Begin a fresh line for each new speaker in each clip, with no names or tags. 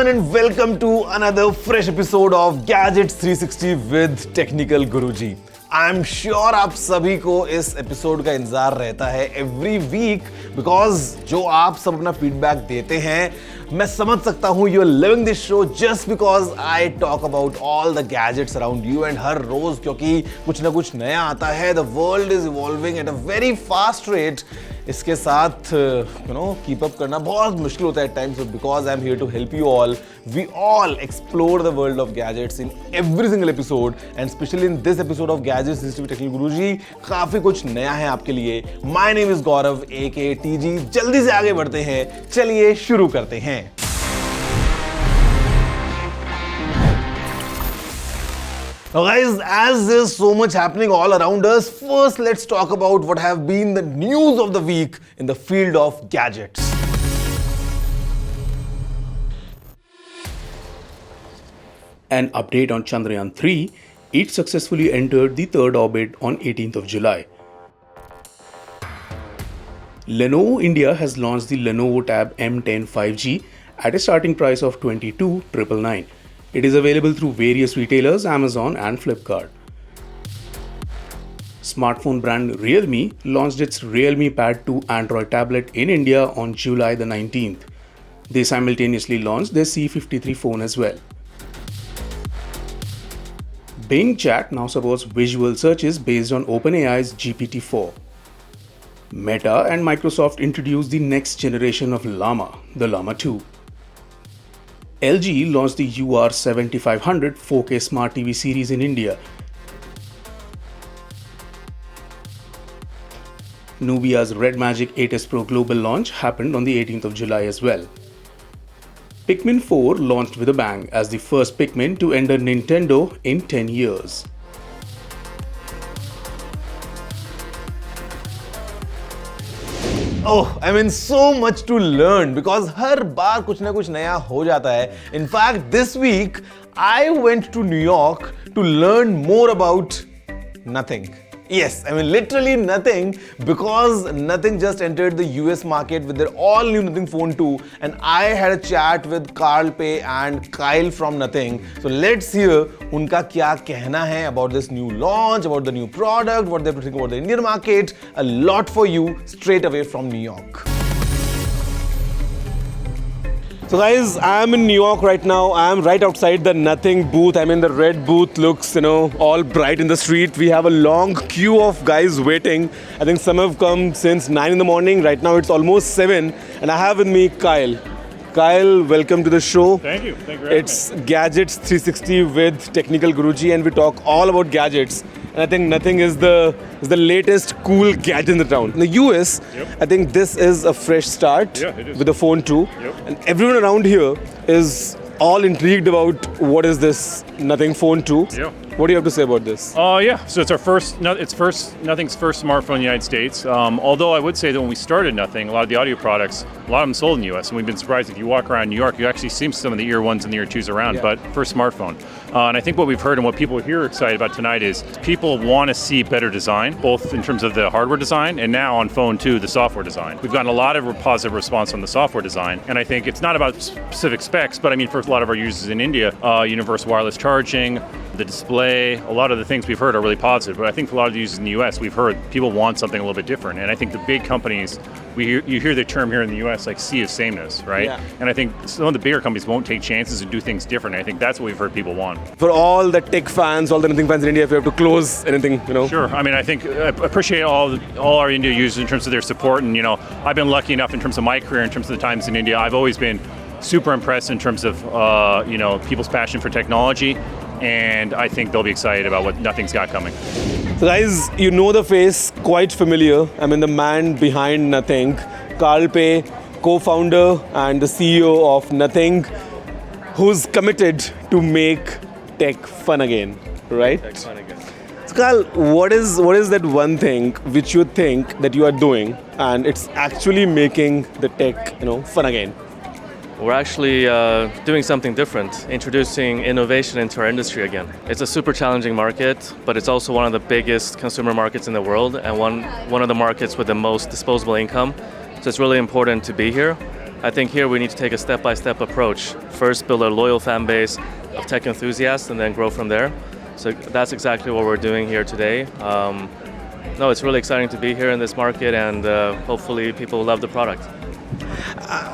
everyone and welcome to another fresh episode of Gadgets 360 with Technical Guruji. I'm sure आप सभी को इस episode का इंतजार रहता है एवरी वीक बिकॉज जो आप सब अपना फीडबैक देते हैं मैं समझ सकता हूं you are living this show just because I talk about all the gadgets around you and हर रोज क्योंकि कुछ ना कुछ नया आता है the world is evolving at a very fast rate इसके साथ कीप अप करना बहुत मुश्किल होता है at times because I am here to help you all we all explore the world of gadgets in every single episode and specially in this episode of gadgets technical Guruji काफी कुछ नया है आपके लिए my name is Gaurav AK TG जल्दी से आगे बढ़ते हैं चलिए शुरू करते हैं Now guys, as there's so much happening all around us, first let's talk about what have been the news of the week in the field of gadgets.
An update on Chandrayaan-3, it successfully entered the third orbit on 18th of July. Lenovo India has launched the Lenovo Tab M10 5G at a starting price of 22,999. It is available through various retailers, Amazon and Flipkart. Smartphone brand Realme launched its Realme Pad 2 Android tablet in India on July the 19th. They simultaneously launched their C53 phone as well. Bing Chat now supports visual searches based on OpenAI's GPT-4. Meta and Microsoft introduced the next generation of Llama, the Llama 2. LG launched the UR7500 4K Smart TV series in India. Nubia's Red Magic 8S Pro global launch happened on the 18th of July as well. Pikmin 4 launched with a bang as the first Pikmin to enter Nintendo in 10 years.
I mean so much to learn because हर बार कुछ ना कुछ नया हो जाता है. In fact, this week I went to New York to learn more about nothing. Yes, I mean literally nothing because Nothing just entered the US market with their all new Nothing Phone 2 and I had a chat with Carl Pei and Kyle from Nothing. So let's hear उनका क्या कहना है about this new launch, about the new product, what they're thinking about the Indian market. A lot for you straight away from New York. So guys, I'm in New York right now. I'm right outside the Nothing booth. I mean the red booth looks, all bright in the street. We have a long queue of guys waiting. I think some have come since 9 in the morning. Right now it's almost 7 and I have with me Kyle. Kyle, welcome to the show.
Thank you. Thank you for having
It's Gadgets 360 with Technical Guruji and we talk all about gadgets. And I think Nothing is the latest cool gadget in the town. In the US,
Yep.
I think this is a fresh start
Yeah, it is.
with the phone 2.
Yep.
And everyone around here is all intrigued about what is this Nothing Phone 2.
Yeah.
What do you have to say about this?
Yeah. So it's our Nothing's first smartphone in the United States. Although I would say that when we started Nothing, a lot of the audio products, a lot of them sold in the US, and we've been surprised if you walk around New York, you actually see some of the ear ones and the ear 2s around.
Yeah.
But first smartphone. And I think what we've heard and what people here are excited about tonight is people want to see better design, both in terms of the hardware design and now on phone 2, the software design. We've gotten a lot of positive response on the software design, and I think it's not about specific specs, but I mean for a lot of our users in India, universal wireless charging, the display, a lot of the things we've heard are really positive. But I think for a lot of the users in the US, we've heard people want something a little bit different. And I think the big companies, you hear the term here in the US like sea of sameness, right?
Yeah.
And I think some of the bigger companies won't take chances and do things different. I think that's what we've heard people want.
For all the tech fans, all the Nothing fans in India, if you have to close anything,
Sure. I mean, I think I appreciate all our India users in terms of their support. And, I've been lucky enough in terms of my career, in terms of the times in India, I've always been super impressed in terms of, people's passion for technology. And I think they'll be excited about what Nothing's got coming.
So guys, you know the face, quite familiar. I mean the man behind Nothing, Carl Pei, co-founder and the CEO of Nothing, who's committed to make tech fun again, right?
Tech fun again.
So Carl, what is that one thing which you think that you are doing and it's actually making the tech, fun again?
We're actually doing something different, introducing innovation into our industry again. It's a super challenging market, but it's also one of the biggest consumer markets in the world and one of the markets with the most disposable income. So it's really important to be here. I think here we need to take a step-by-step approach. First, build a loyal fan base of tech enthusiasts and then grow from there. So that's exactly what we're doing here today. No, it's really exciting to be here in this market, and hopefully people love the product.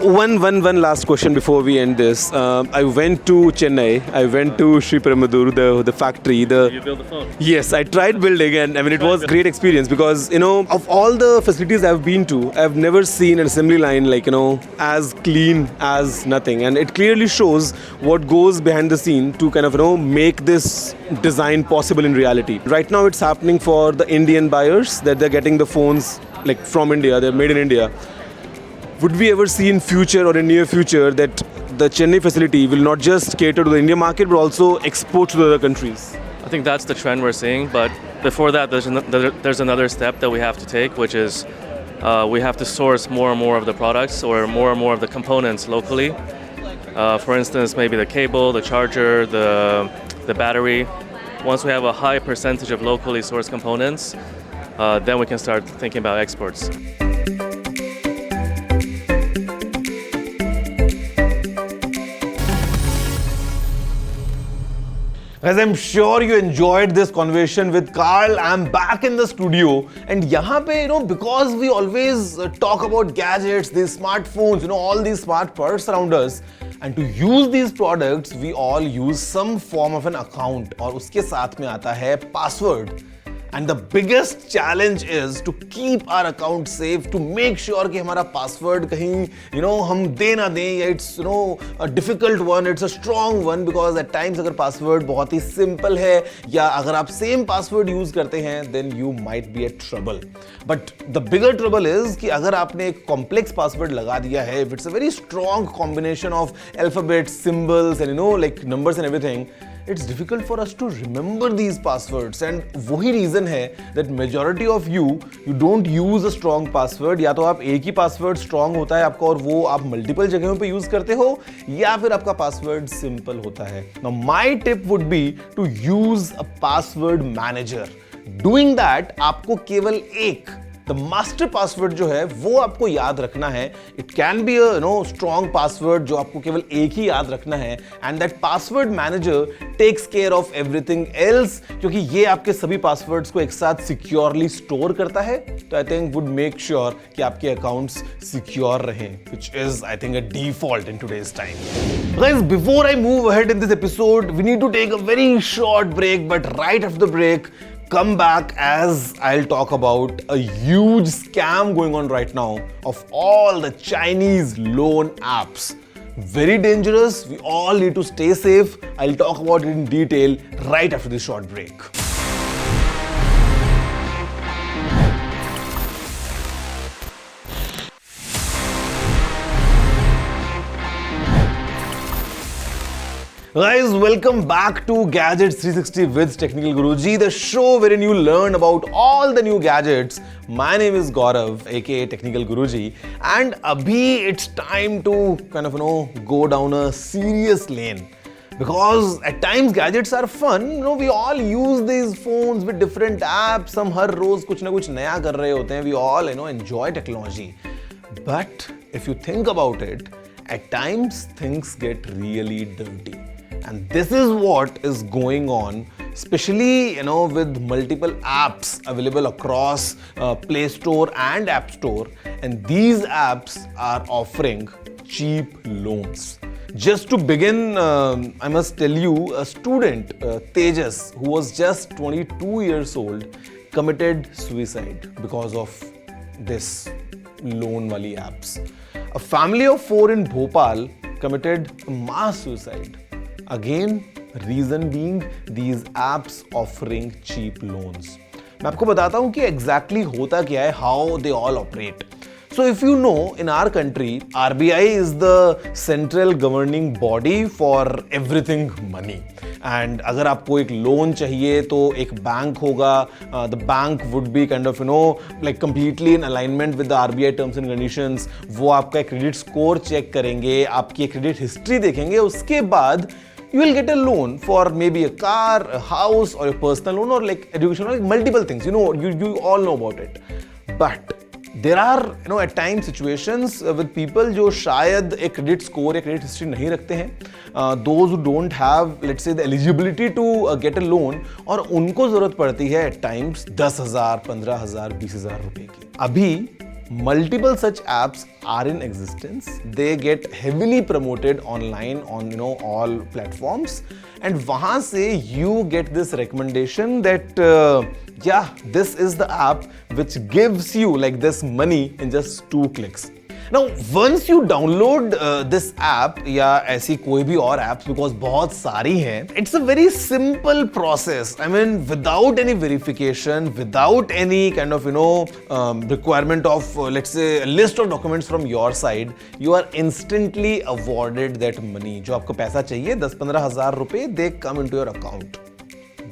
One last question before we end this. I went to Chennai. I went to Sri Peramadur, the factory.
You build the phone?
Yes, I tried building, and I mean it was a great experience because of all the facilities I've been to, I've never seen an assembly line like as clean as nothing, and it clearly shows what goes behind the scene to kind of make this design possible in reality. Right now, it's happening for the Indian buyers that they're getting the phones like from India. They're made in India. Would we ever see in future or in near future that the Chennai facility will not just cater to the Indian market but also export to the other countries?
I think that's the trend we're seeing, but before that, there's another step that we have to take, which is we have to source more and more of the products or more and more of the components locally. For instance, maybe the cable, the charger, the battery. Once we have a high percentage of locally sourced components, then we can start thinking about exports.
Guys, I'm sure you enjoyed this conversation with Carl. I'm back in the studio, and यहाँ पे because we always talk about gadgets, these smartphones, all these smart products around us, and to use these products, we all use some form of an account, और उसके साथ में आता है password. And the biggest challenge is to keep our account safe, to make sure कि हमारा password कहीं हम दे ना दें, it's a difficult one, it's a strong one, because at times अगर password बहुत ही simple है या अगर आप same password use करते हैं, then you might be at trouble. But the bigger trouble is कि अगर आपने एक complex password लगा दिया है, if it's a very strong combination of alphabets, symbols and like numbers and everything, it's difficult for us to remember these passwords, and वही reason है that majority of you don't use a strong password. या तो आप एक ही password strong होता है आपका और वो आप multiple जगहों पे use करते हो, या फिर आपका password simple होता है. Now my tip would be to use a password manager. Doing that आपको केवल एक The master password जो है वो आपको याद रखना है. It can be a strong password जो आपको केवल एक ही याद रखना है, and that password manager takes care of everything else, क्योंकि ये आपके सभी passwords को एक साथ securely store करता है. तो I think would make sure कि आपके accounts secure रहें, which is I think a default in today's time. Guys, before I move ahead in this episode, we need to take a very short break, but right after the break, come back as I'll talk about a huge scam going on right now of all the Chinese loan apps. Very dangerous. We all need to stay safe. I'll talk about it in detail right after this short break. Guys, welcome back to Gadgets 360 with Technical Guruji, the show wherein you learn about all the new gadgets. My name is Gaurav, aka Technical Guruji, and abhi it's time to kind of go down a serious lane. Because at times gadgets are fun, we all use these phones with different apps. हम हर रोज कुछ ना कुछ नया कर रहे होते हैं. We all enjoy technology. But if you think about it, at times things get really dirty. And this is what is going on, especially with multiple apps available across Play Store and App Store, and these apps are offering cheap loans. Just to begin, I must tell you, a student, Tejas, who was just 22 years old, committed suicide because of this loan wali apps. A family of 4 in Bhopal committed mass suicide. Again, reason being these apps offering cheap loans. मैं आपको बताता हूँ कि exactly होता क्या है, how they all operate. So if you know, in our country, RBI is the central governing body for everything money. And अगर आपको एक लोन चाहिए तो एक बैंक होगा. The bank would be kind of like completely in alignment with the RBI terms and conditions. वो आपका credit score check करेंगे, आपकी credit history देखेंगे, उसके बाद you will get a loan for maybe a car, a house, or a personal loan, or like education, or like multiple things. You all know about it. But There are at times situations with people जो शायद एक credit score या credit history नहीं रखते हैं, those who don't have let's say the eligibility to get a loan, और उनको जरूरत पड़ती है at times 10,000, 15,000, 20,000 रुपए की. अभी multiple such apps are in existence. They get heavily promoted online on all platforms, and वहाँ से you get this recommendation that yeah, this is the app which gives you like this money in just 2 clicks. Now, once you download this app या ऐसी कोई भी और apps, because बहुत सारी हैं, it's a very simple process. I mean, without any verification, without any kind of requirement of let's say a list of documents from your side, you are instantly awarded that money. जो आपको पैसा चाहिए 10-15 हज़ार रुपए, they come into your account.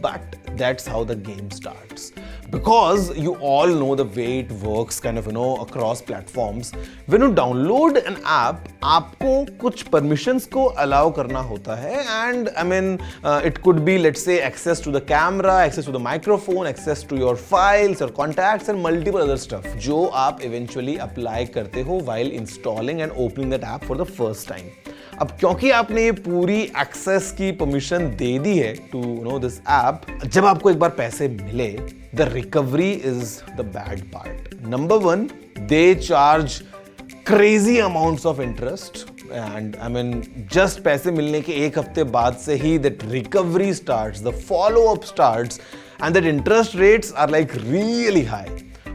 But that's how the game starts. Because you all know the way it works kind of across platforms. When you download an app, आपको कुछ permissions को allow करना होता है, and I mean it could be let's say access to the camera, access to the microphone, access to your files, your contacts and multiple other stuff जो आप eventually apply करते हो while installing and opening that app for the first time. अब क्योंकि आपने ये पूरी access की परमिशन दे दी है टू दिस ऐप, जब आपको एक बार पैसे मिले, the recovery is the bad part. Number 1, they charge crazy amounts of interest, and I mean just पैसे मिलने के एक हफ्ते बाद से ही that recovery starts, the follow up starts, and that interest rates are like really high.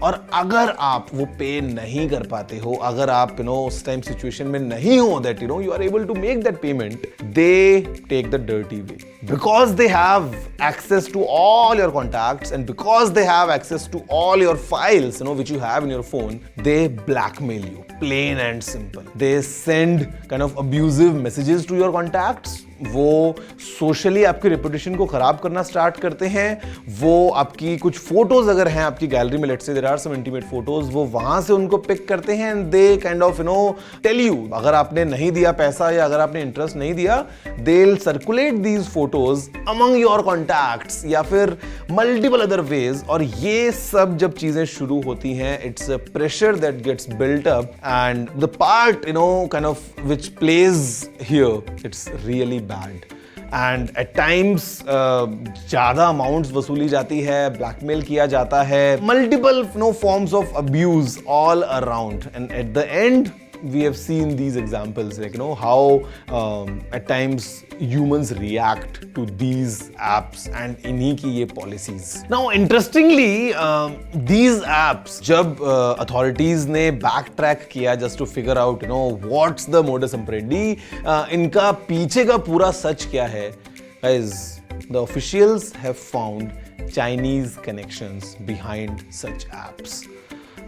और अगर आप वो पे नहीं कर पाते हो, अगर आप उस टाइम सिचुएशन में नहीं हो that you are able to make that payment, they take the dirty way. Because they have access to all your contacts and because they have access to all your files which you have in your phone, they blackmail you, plain and simple. They send kind of abusive messages to your contacts. वो socially आपकी reputation को खराब करना start करते हैं. वो आपकी कुछ फोटोज अगर हैं आपकी गैलरी में, let's say there are some intimate photos, वो वहां से उनको पिक करते हैं and they kind of tell you, अगर आपने नहीं दिया पैसा या अगर आपने इंटरेस्ट नहीं दिया, they will circulate these photos among your contacts या फिर मल्टीपल अदर वेज. और ये सब जब चीजें शुरू होती हैं, it's a pressure that gets built up, and the part kind of which plays here, it's really bad. And at times ज़्यादा amounts वसूली जाती है, blackmail किया जाता है, multiple forms of abuse all around, and at the end we have seen these examples like how at times humans react to these apps and इन्हीं की ये policies. Now interestingly these apps जब authorities ने backtrack किया just to figure out what's the modus operandi, इनका पीछे का पूरा सच क्या है, guys, the officials have found Chinese connections behind such apps.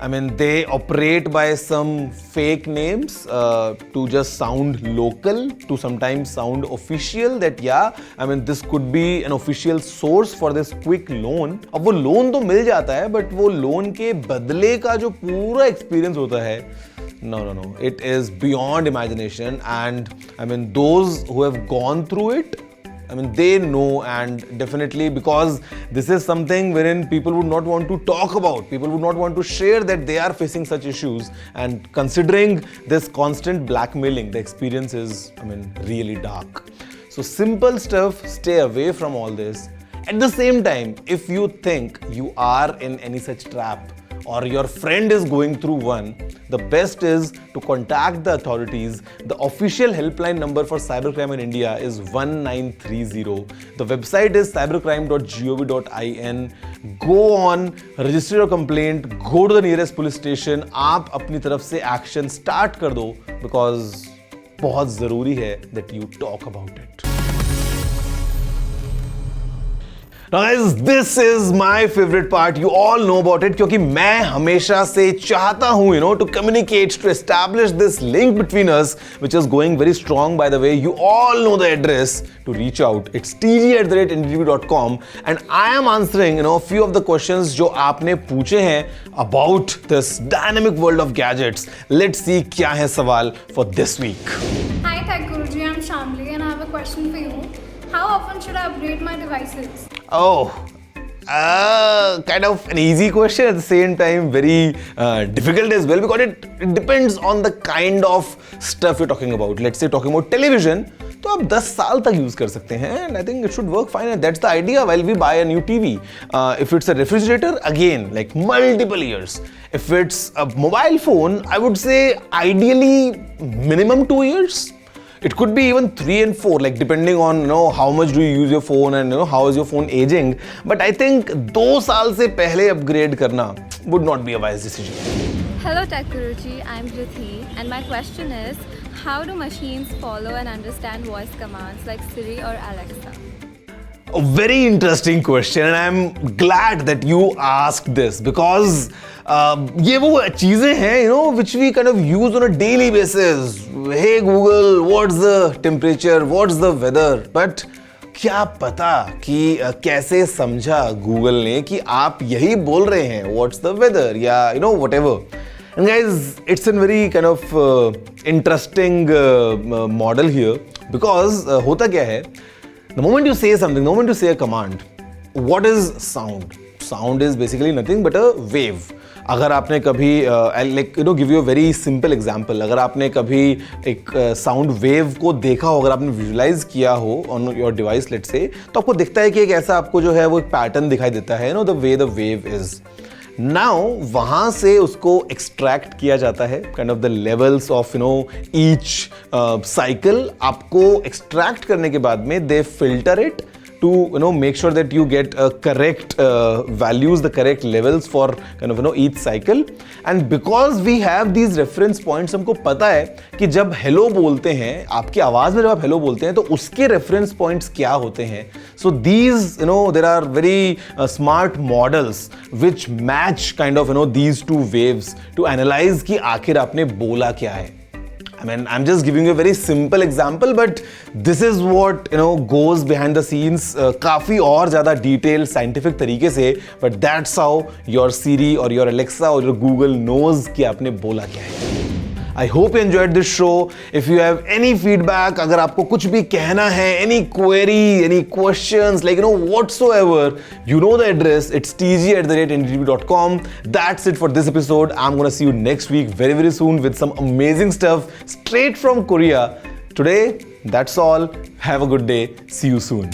I mean, they operate by some fake names to just sound local, to sometimes sound official that yeah, I mean, this could be an official source for this quick loan. अब वो loan तो मिल जाता है, but वो loan के बदले का जो पूरा एक्सपीरियंस होता है, no, it is beyond imagination. And I mean, those who have gone through it, I mean, they know, and definitely because this is something wherein people would not want to talk about, people would not want to share that they are facing such issues, and considering this constant blackmailing, the experience is, I mean, really dark. So simple stuff, stay away from all this. At the same time, if you think you are in any such trap, or your friend is going through one, the best is to contact the authorities. The official helpline number for cybercrime in India is 1930. The website is cybercrime.gov.in. Go on, register your complaint, go to the nearest police station. आप अपनी तरफ से action start कर दो, because बहुत ज़रूरी है that you talk about it. Now guys, this is my favorite part. You all know about it क्योंकि मैं हमेशा से चाहता हूँ to communicate, to establish this link between us, which is going very strong by the way. You all know the address to reach out. It's tg@ndtv.com, and I am answering a few of the questions जो आपने पूछे हैं about this dynamic world of gadgets. Let's see क्या है सवाल for this week.
Hi Tech Guruji, I'm Shamli and I have a question for you. How often should I upgrade my devices?
Oh, kind of an easy question at the same time very difficult as well because it depends on the kind of stuff you're talking about. Let's say talking about television, तो आप 10 साल तक use कर सकते हैं and I think it should work fine and that's the idea while we buy a new TV. If it's a refrigerator, again, like multiple years. If it's a mobile phone, I would say ideally minimum 2 years. It could be even 3 and 4, like depending on how much do you use your phone and how is your phone aging. But I think 2 साल से पहले upgrade करना would not be a wise decision.
Hello Tech Guruji, I'm Rithi and my question is, how do machines follow and understand voice commands like Siri or Alexa?
A very interesting question and I'm glad that you asked this because ये वो चीजें हैं which we kind of use on a daily basis. Hey Google, what's the temperature? What's the weather? But क्या पता कि कैसे समझा Google ने कि आप यही बोल रहे हैं what's the weather या whatever. And guys, it's a very kind of interesting model here because होता क्या है, the moment you say something, the moment you say a command, what is sound? Sound is basically nothing but a wave. अगर आपने कभी I'll give you a very simple example. अगर आपने कभी एक साउंड वेव को देखा हो, अगर आपने विजुलाइज किया हो on your device let's say, तो आपको दिखता है कि एक ऐसा आपको जो है वो एक पैटर्न दिखाई देता है the way the wave is. Now वहां से उसको एक्सट्रैक्ट किया जाता है kind of the levels of each cycle. आपको एक्सट्रैक्ट करने के बाद में they filter it to make sure that you get correct values, the correct levels for kind of each cycle. And because we have these reference points, हमको पता है कि जब hello बोलते हैं, आपकी आवाज में जब आप hello बोलते हैं तो उसके reference points क्या होते हैं. So these there are very smart models which match kind of these two waves to analyze कि आखिर आपने बोला क्या है. I mean, I'm just giving you a very simple example, but this is what goes behind the scenes. काफी और ज़्यादा detailed scientific तरीके से, but that's how your Siri or your Alexa or your Google knows कि आपने बोला क्या है. I hope you enjoyed this show. If you have any feedback, अगर आपको कुछ भी कहना है, any query, any questions, like whatsoever, you know the address. It's tg@ndtv.com. That's it for this episode. I'm gonna see you next week very very soon with some amazing stuff straight from Korea. Today, that's all. Have a good day. See you soon.